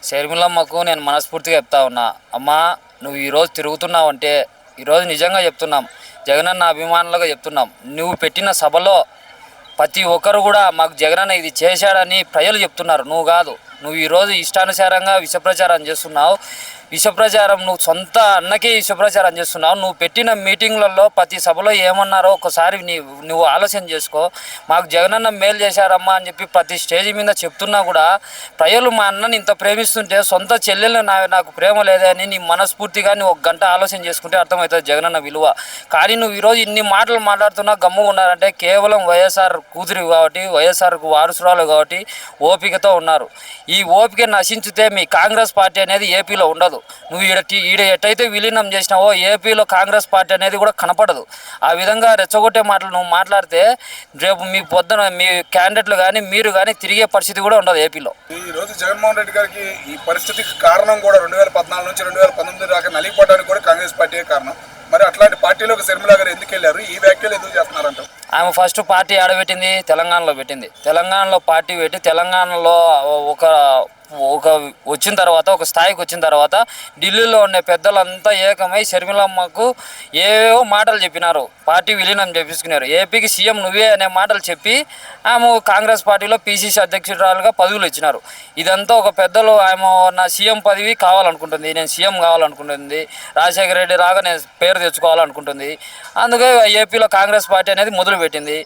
షర్మిలమ్మకు నేను మనస్ఫూర్తిగా చెప్తా ఉన్నా, అమ్మా నువ్వు ఈరోజు తిరుగుతున్నావు అంటే ఈరోజు నిజంగా చెప్తున్నాం, జగనన్న అభిమానులుగా చెప్తున్నాం. నువ్వు పెట్టిన సభలో ప్రతి ఒక్కరు కూడా మాకు జగనన్న ఇది చేశాడని ప్రజలు చెప్తున్నారు, నువ్వు కాదు. నువ్వు ఈరోజు ఇష్టానుసారంగా విషప్రచారం చేస్తున్నావు. విషప్రచారం నువ్వు సొంత అన్నకే విషప్రచారం చేస్తున్నావు. నువ్వు పెట్టిన మీటింగ్లలో ప్రతి సభలో ఏమన్నారో ఒకసారి నువ్వు ఆలోచన చేసుకో. మాకు జగనన్న మేలు చేశారమ్మా అని చెప్పి ప్రతి స్టేజ్ మీద చెప్తున్నా కూడా ప్రజలు మా అన్నని ఇంత ప్రేమిస్తుంటే సొంత చెల్లెలు నాకు ప్రేమ లేదని నీ మనస్ఫూర్తిగా నువ్వు ఒక గంట ఆలోచన చేసుకుంటే అర్థమవుతుంది జగనన్న విలువ. కానీ నువ్వు ఈరోజు ఇన్ని మాటలు మాట్లాడుతున్నా గమ్ముగా ఉన్నారంటే కేవలం వైఎస్ఆర్ కూతురు కాబట్టి, వైఎస్ఆర్కు వారసురాలు కాబట్టి ఓపికతో ఉన్నారు. ఈ ఓపిక నశించితే మీ కాంగ్రెస్ పార్టీ అనేది ఏపీలో ఉండదు. నువ్వు ఈడ ఎట్టయితే విలీనం చేసినావో ఏపీలో కాంగ్రెస్ పార్టీ అనేది కూడా కనపడదు. ఆ విధంగా రెచ్చగొట్టే మాటలు నువ్వు మాట్లాడితే రేపు మీ పొద్దున మీ క్యాండిడేట్లు కానీ మీరు కానీ తిరిగే పరిస్థితి కూడా ఉండదు ఏపీలో. ఈరోజు జగన్మోహన్ రెడ్డి గారికి ఈ పరిస్థితికి కారణం కూడా 2014 నుంచి 2019 దాకా నలిగిపోవడానికి కూడా కాంగ్రెస్ పార్టీయే కారణం. మరి అట్లాంటి పార్టీలోకి షర్మిల గారు ఎందుకు వెళ్ళారు? ఈ వ్యాఖ్యలు ఎందుకు చేస్తున్నారంట? ఆమె ఫస్ట్ పార్టీ ఆడబెట్టింది తెలంగాణలో పెట్టింది. తెలంగాణలో పార్టీ పెట్టి తెలంగాణలో ఒక వచ్చిన తర్వాత ఒక స్థాయికి వచ్చిన తర్వాత ఢిల్లీలో ఉండే పెద్దలంతా ఏకమై షర్మిలమ్మకు ఏవేవో మాటలు చెప్పినారు, పార్టీ విలీనం చేపించుకున్నారు. ఏపీకి సీఎం నువ్వే అనే మాటలు చెప్పి ఆమె కాంగ్రెస్ పార్టీలో పీసీసీ అధ్యక్షురాలుగా పదవులు ఇచ్చినారు. ఇదంతా ఒక పెద్దలు ఆమె నా సీఎం పదవి కావాలనుకుంటుంది, నేను సీఎం కావాలనుకుంటుంది, రాజశేఖర రెడ్డి రాగా నేను పేరు తెచ్చుకోవాలనుకుంటుంది. అందుకే ఏపీలో కాంగ్రెస్ పార్టీ అనేది మొదలుపెట్టింది.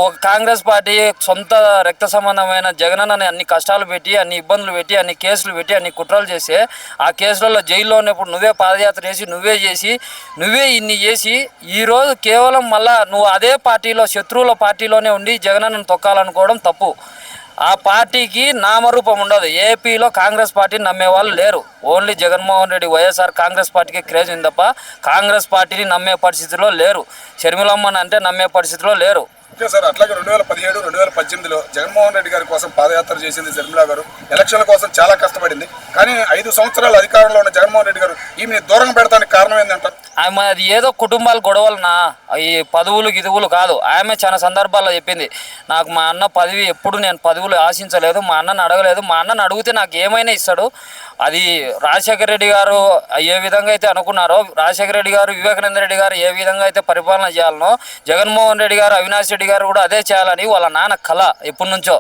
ఒక కాంగ్రెస్ పార్టీ సొంత రక్త సంబంధమైన జగనన్నని అన్ని కష్టాలు పెట్టి, అన్ని ఇబ్బందులు పెట్టి, అన్ని కేసులు పెట్టి, అన్ని కుట్రలు చేసి ఆ కేసులలో జైల్లో ఉన్నప్పుడు నువ్వే పాదయాత్ర చేసి నువ్వే ఇన్ని చేసి ఈరోజు కేవలం మళ్ళా నువ్వు అదే పార్టీలో శత్రువుల పార్టీలోనే ఉండి జగనన్నను తొక్కాలనుకోవడం తప్పు. ఆ పార్టీకి నామరూపం ఉండదు. ఏపీలో కాంగ్రెస్ పార్టీని నమ్మేవాళ్ళు లేరు. ఓన్లీ జగన్మోహన్ రెడ్డి వైఎస్ఆర్ కాంగ్రెస్ పార్టీకి క్రేజ్ ఉంది తప్ప కాంగ్రెస్ పార్టీని నమ్మే పరిస్థితిలో లేరు. షర్మిలమ్మని అంటే నమ్మే పరిస్థితిలో లేరు. ఓకే సార్, అట్లాగే 2017, 2018లో జగన్మోహన్ రెడ్డి గారి కోసం పాదయాత్ర చేసింది షర్మిల గారు. ఎలక్షన్ల కోసం చాలా కష్టపడింది. కానీ 5 సంవత్సరాలు అధికారంలో ఉన్న జగన్మోహన్ రెడ్డి గారు ఈమెను దూరం పెడతానికి కారణం ఏంటంటారు? ఆమె అది ఏదో కుటుంబాల గొడవలనా, ఈ పదవులు గిదువులు కాదు. ఆమె చాలా సందర్భాల్లో చెప్పింది, నాకు మా అన్న పదవి ఎప్పుడు నేను పదవులు ఆశించలేదు, మా అన్నను అడగలేదు, మా అన్నను అడిగితే నాకు ఏమైనా ఇస్తాడు. అది రాజశేఖర రెడ్డి గారు ఏ విధంగా అయితే అనుకున్నారో, రాజశేఖర రెడ్డి గారు వివేకానంద రెడ్డి గారు ఏ విధంగా అయితే పరిపాలన చేయాలనో జగన్మోహన్ రెడ్డి గారు అవినాష్ రెడ్డి గారు కూడా అదే చేయాలని వాళ్ళ నాన్న కళ ఎప్పటి నుంచో,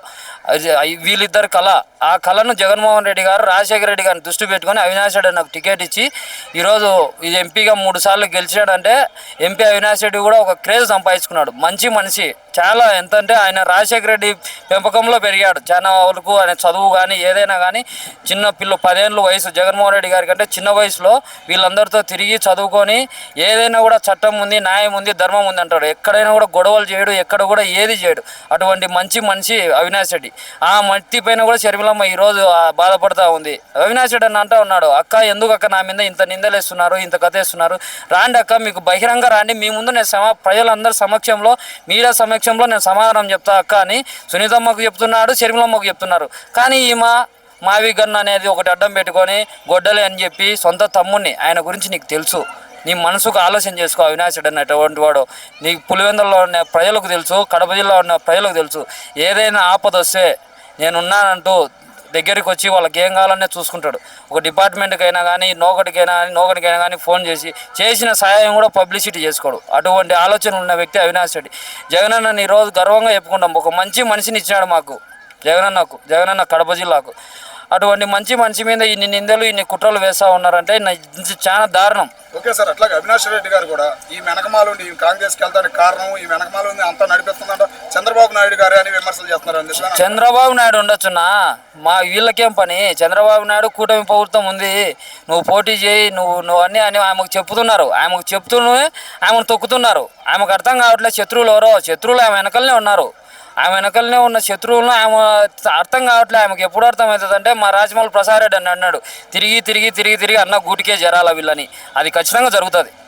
వీళ్ళిద్దరు కళ. ఆ కళను జగన్మోహన్ రెడ్డి గారు రాజశేఖర రెడ్డి గారిని దృష్టి పెట్టుకొని అవినాష్ రెడ్డి నాకు టికెట్ ఇచ్చి ఈరోజు ఇది ఎంపీగా 3 సార్లు గెలిచాడంటే ఎంపీ అవినాష్ రెడ్డి కూడా ఒక క్రేజ్ సంపాదించుకున్నాడు. మంచి మనిషి చాలా. ఎంతంటే ఆయన రాజశేఖర రెడ్డి పెంపకంలో పెరిగాడు. చాలా వరకు ఆయన చదువు కానీ ఏదైనా కానీ చిన్న 10 ఏళ్ళ వయసు జగన్మోహన్ రెడ్డి గారి కంటే చిన్న వయసులో వీళ్ళందరితో తిరిగి చదువుకొని ఏదైనా కూడా చట్టం ఉంది, న్యాయం ఉంది, ధర్మం ఉంది అంటాడు. ఎక్కడైనా కూడా గొడవలు చేయడు, ఎక్కడ కూడా ఏది చేయడు. అటువంటి మంచి మనిషి అవినాష్ రెడ్డి. ఆ మట్టి పైన కూడా షర్మిలమ్మ ఈరోజు బాధపడుతూ ఉంది. అవినాష్ రెడ్డి అని అంటూ ఉన్నాడు, అక్క ఎందుకు అక్క నా మీద ఇంత నిందలేస్తున్నారు, ఇంత కథేస్తున్నారు, రాండి అక్క మీకు బహిరంగ రాండి, మీ ముందు నేను ప్రజలందరి సమక్షంలో మీడియా సమక్షంలో నేను సమాధానం చెప్తా అక్క అని సునీతమ్మకు చెప్తున్నాడు, షర్మిలమ్మకు చెప్తున్నారు. కానీ ఈమె మావి గన్ అనేది ఒకటి అడ్డం పెట్టుకొని గొడ్డలే అని చెప్పి సొంత తమ్ముడిని, ఆయన గురించి నీకు తెలుసు, నీ మనసుకు ఆలోచన చేసుకో. అవినాష్ రెడ్డి అన్నటువంటి వాడు నీకు పులివెందులలో ఉన్న ప్రజలకు తెలుసు, కడప జిల్లా ఉన్న ప్రజలకు తెలుసు. ఏదైనా ఆపద వస్తే నేనున్నానంటూ దగ్గరికి వచ్చి వాళ్ళకి ఏం కావాలనే చూసుకుంటాడు. ఒక డిపార్ట్మెంట్కైనా కానీ నోకటికైనా కానీ ఫోన్ చేసిన సహాయం కూడా పబ్లిసిటీ చేసుకోడు. అటువంటి ఆలోచన ఉన్న వ్యక్తి అవినాష్ రెడ్డి. జగనన్నని ఈరోజు గర్వంగా చెప్పుకుంటాం, ఒక మంచి మనిషిని ఇచ్చినాడు మాకు జగనన్న కడప జిల్లాకు. అటువంటి మంచి మనిషి మీద ఇన్ని నిందలు ఇన్ని కుట్రలు వేస్తూ ఉన్నారంటే చాలా దారుణం. ఓకే సార్, అట్లాగే అవినాష్ రెడ్డి గారు కూడా ఈ వెనకమాలుండి ఈ కాంగ్రెస్కి వెళ్తానికి కారణం ఈ వెనకమాలుండి అంతా నడిపిస్తుందంట చంద్రబాబు నాయుడు గారు అని విమర్శలు చేస్తున్నారు. చంద్రబాబు నాయుడు ఉండొచ్చున్నా, మా వీళ్ళకేం పని? చంద్రబాబు నాయుడు కూటమి ప్రభుత్వం ఉంది, నువ్వు పోటీ చేయి, నువ్వు అన్నీ అని ఆమెకు చెప్తున్నారు. ఆమెకు చెప్తూనే ఆమెను తొక్కుతున్నారు. ఆమెకు అర్థం కావట్లేదు శత్రువులు ఎవరో. శత్రువులు ఆమె వెనకలనే ఉన్నారు. ఆమె వెనకలనే ఉన్న శత్రువులను ఆమె అర్థం కావట్లేదు. ఆమెకు ఎప్పుడు అర్థమవుతుంది అంటే మా రాజమౌళి ప్రసాద్ రెడ్డి అని అన్నాడు, తిరిగి అన్న గూటికే జరాల వీళ్ళని. అది ఖచ్చితంగా జరుగుతుంది.